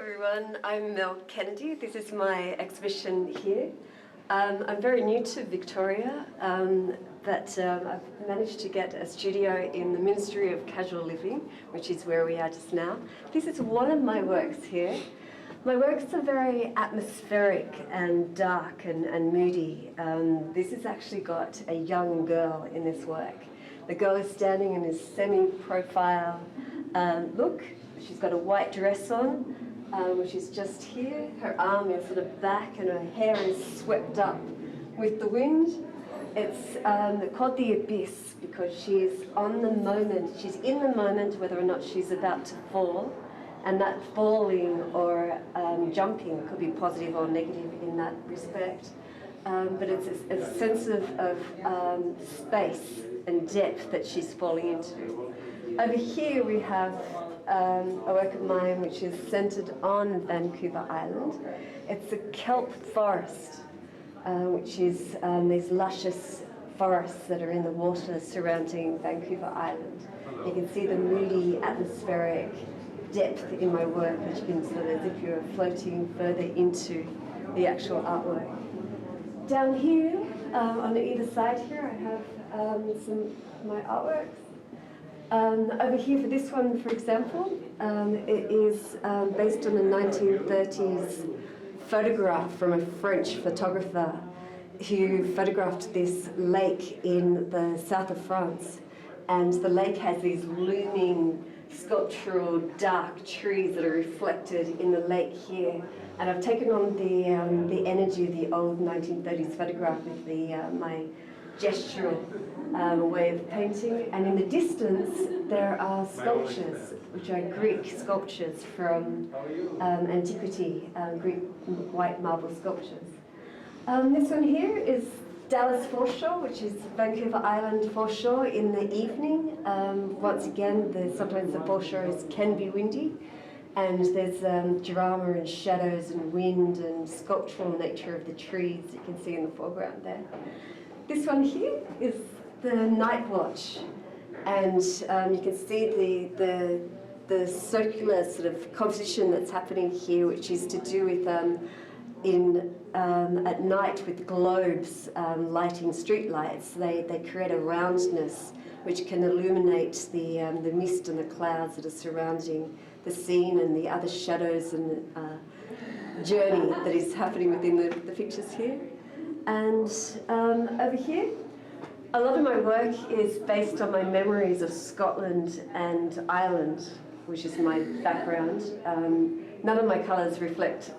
everyone, I'm Kendi. This is my exhibition here. I'm very new to Victoria, but I've managed to get a studio in the Ministry of Casual Living, which is where we are just now. This is one of my works here. My works are very atmospheric and dark and moody. This has actually got a young girl in this work. The girl is standing in this semi-profile look. She's got a white dress on, which is just here. Her arm is sort of back and her hair is swept up with the wind. It's called the abyss because she's on the moment, she's in the moment whether or not she's about to fall, and that falling or jumping could be positive or negative in that respect. But it's a sense of space and depth that she's falling into. Over here we have a work of mine which is centred on Vancouver Island. It's a kelp forest, which is these luscious forests that are in the water surrounding Vancouver Island. You can see the moody atmospheric depth in my work, which is sort of as if you're floating further into the actual artwork. Down here, on either side here, I have some of my artworks. Over here for this one, for example, it is based on a 1930s photograph from a French photographer who photographed this lake in the south of France. And the lake has these looming sculptural dark trees that are reflected in the lake here. And I've taken on the energy of the old 1930s photograph with my gestural way of painting. And in the distance there are sculptures, which are Greek sculptures from antiquity, Greek white marble sculptures. This one here is Dallas foreshore, which is Vancouver Island foreshore in the evening. Once again, sometimes the foreshore can be windy, and there's drama and shadows and wind and sculptural nature of the trees you can see in the foreground there. This one here is the night watch, and you can see the circular sort of composition that's happening here, which is to do with at night with globes lighting street lights. They create a roundness which can illuminate the mist and the clouds that are surrounding the scene and the other shadows and journey that is happening within the pictures here. And over here, a lot of my work is based on my memories of Scotland and Ireland, which is my background. None of my colours reflect,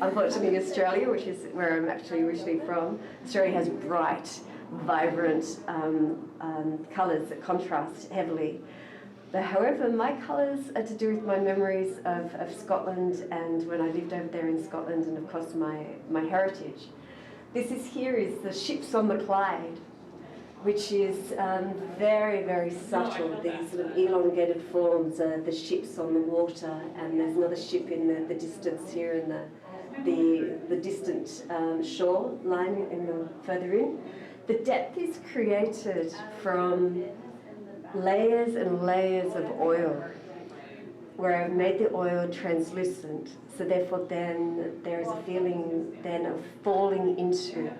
unfortunately, Australia, which is where I'm actually originally from. Australia has bright, vibrant colours that contrast heavily. But however, my colours are to do with my memories of Scotland and when I lived over there in Scotland, and of course my heritage. This here is the ships on the Clyde, which is very, very subtle. These sort of elongated forms are the ships on the water, and there's another ship in the distance here in the distant shore line further in. The depth is created from layers and layers of oil, where I've made the oil translucent. So therefore then there is a feeling then of falling into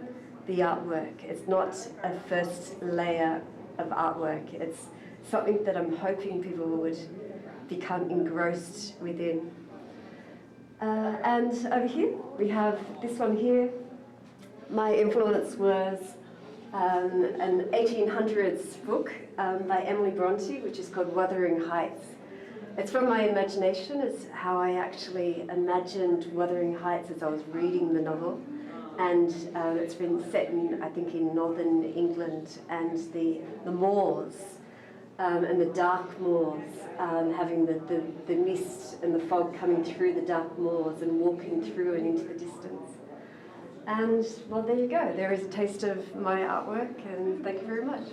the artwork. It's not a first layer of artwork. It's something that I'm hoping people would become engrossed within. And over here we have this one here. My influence was an 1800s book by Emily Bronte, which is called Wuthering Heights. It's from my imagination. It's how I actually imagined Wuthering Heights as I was reading the novel. And it's been set in, I think, in northern England, and the moors and the dark moors, having the mist and the fog coming through the dark moors and walking through and into the distance. And, well, there you go. There is a taste of my artwork, and thank you very much.